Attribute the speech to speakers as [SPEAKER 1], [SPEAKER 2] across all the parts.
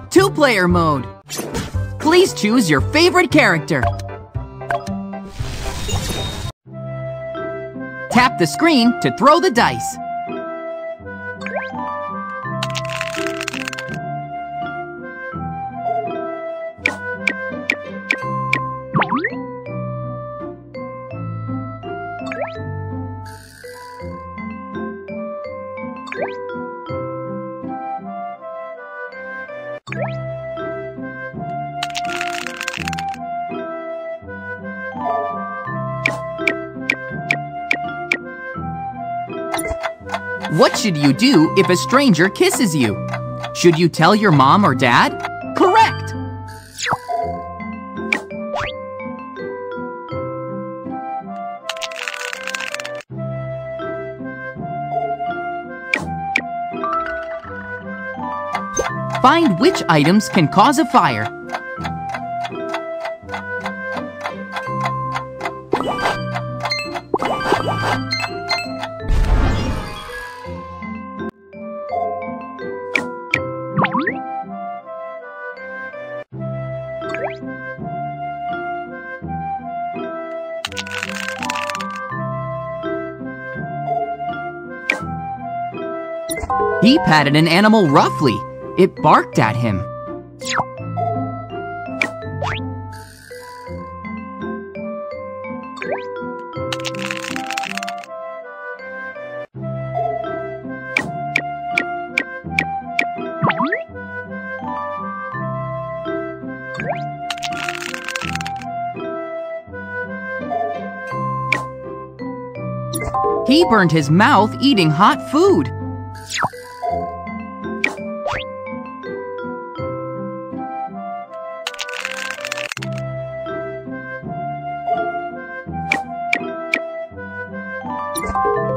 [SPEAKER 1] Two-player mode. Please choose your favorite character. Tap the screen to throw the dice. What should you do if a stranger kisses you? Should you tell your mom or dad? Correct! Find which items can cause a fire. He patted an animal roughly. It barked at him. He burned his mouth eating hot food.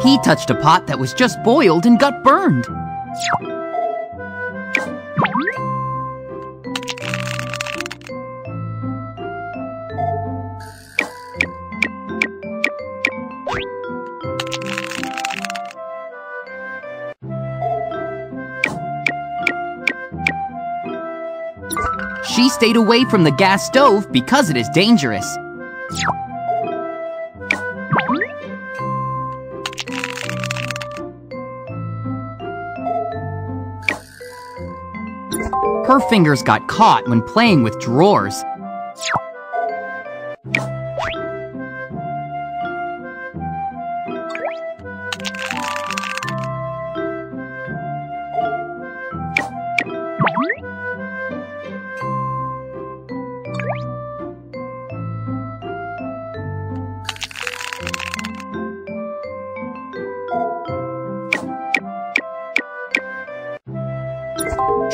[SPEAKER 1] He touched a pot that was just boiled and got burned. She stayed away from the gas stove because it is dangerous. Her fingers got caught when playing with drawers.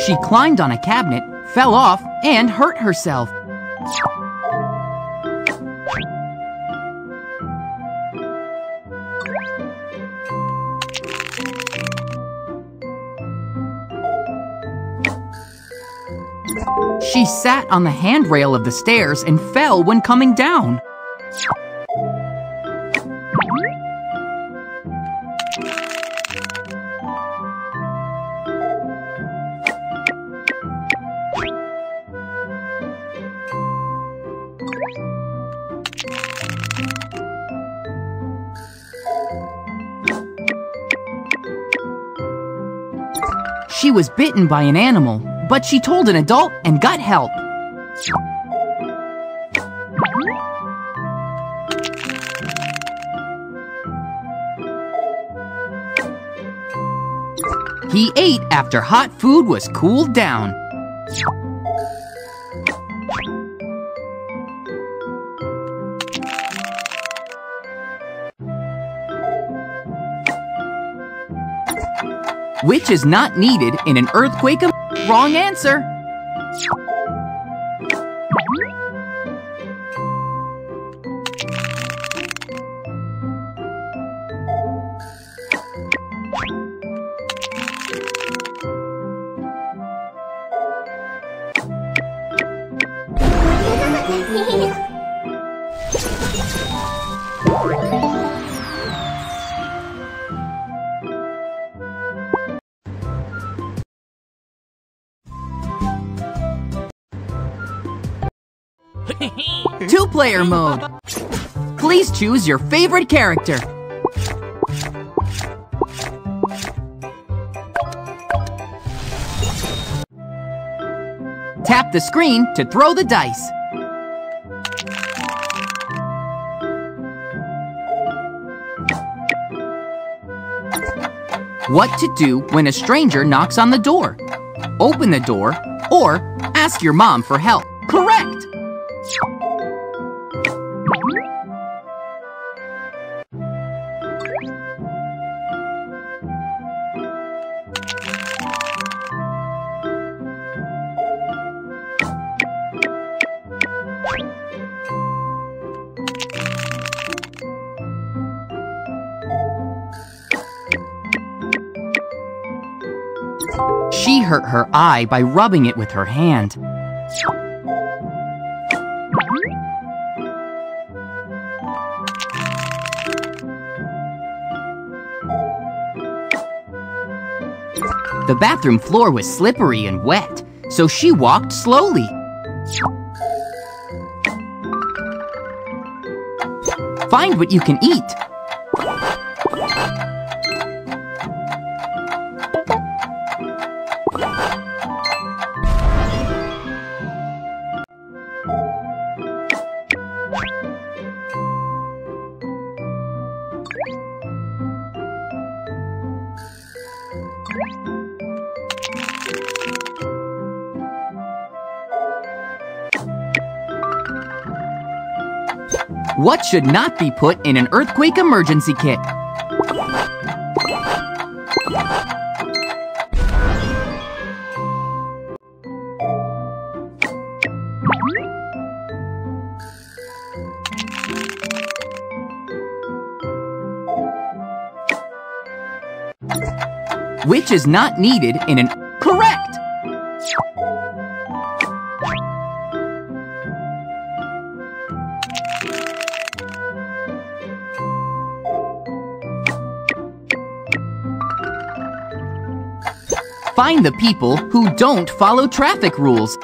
[SPEAKER 1] She climbed on a cabinet, fell off, and hurt herself. She sat on the handrail of the stairs and fell when coming down. She was bitten by an animal, but she told an adult and got help. He ate after hot food was cooled down. Which is not needed in an earthquake? Wrong answer. Two-player mode. Please choose your favorite character. Tap the screen to throw the dice. What to do when a stranger knocks on the door? Open the door or ask your mom for help. Correct! She hurt her eye by rubbing it with her hand. The bathroom floor was slippery and wet, so she walked slowly. Find what you can eat. What should not be put in an earthquake emergency kit? Which is not needed in an... Correct! Find the people who don't follow traffic rules.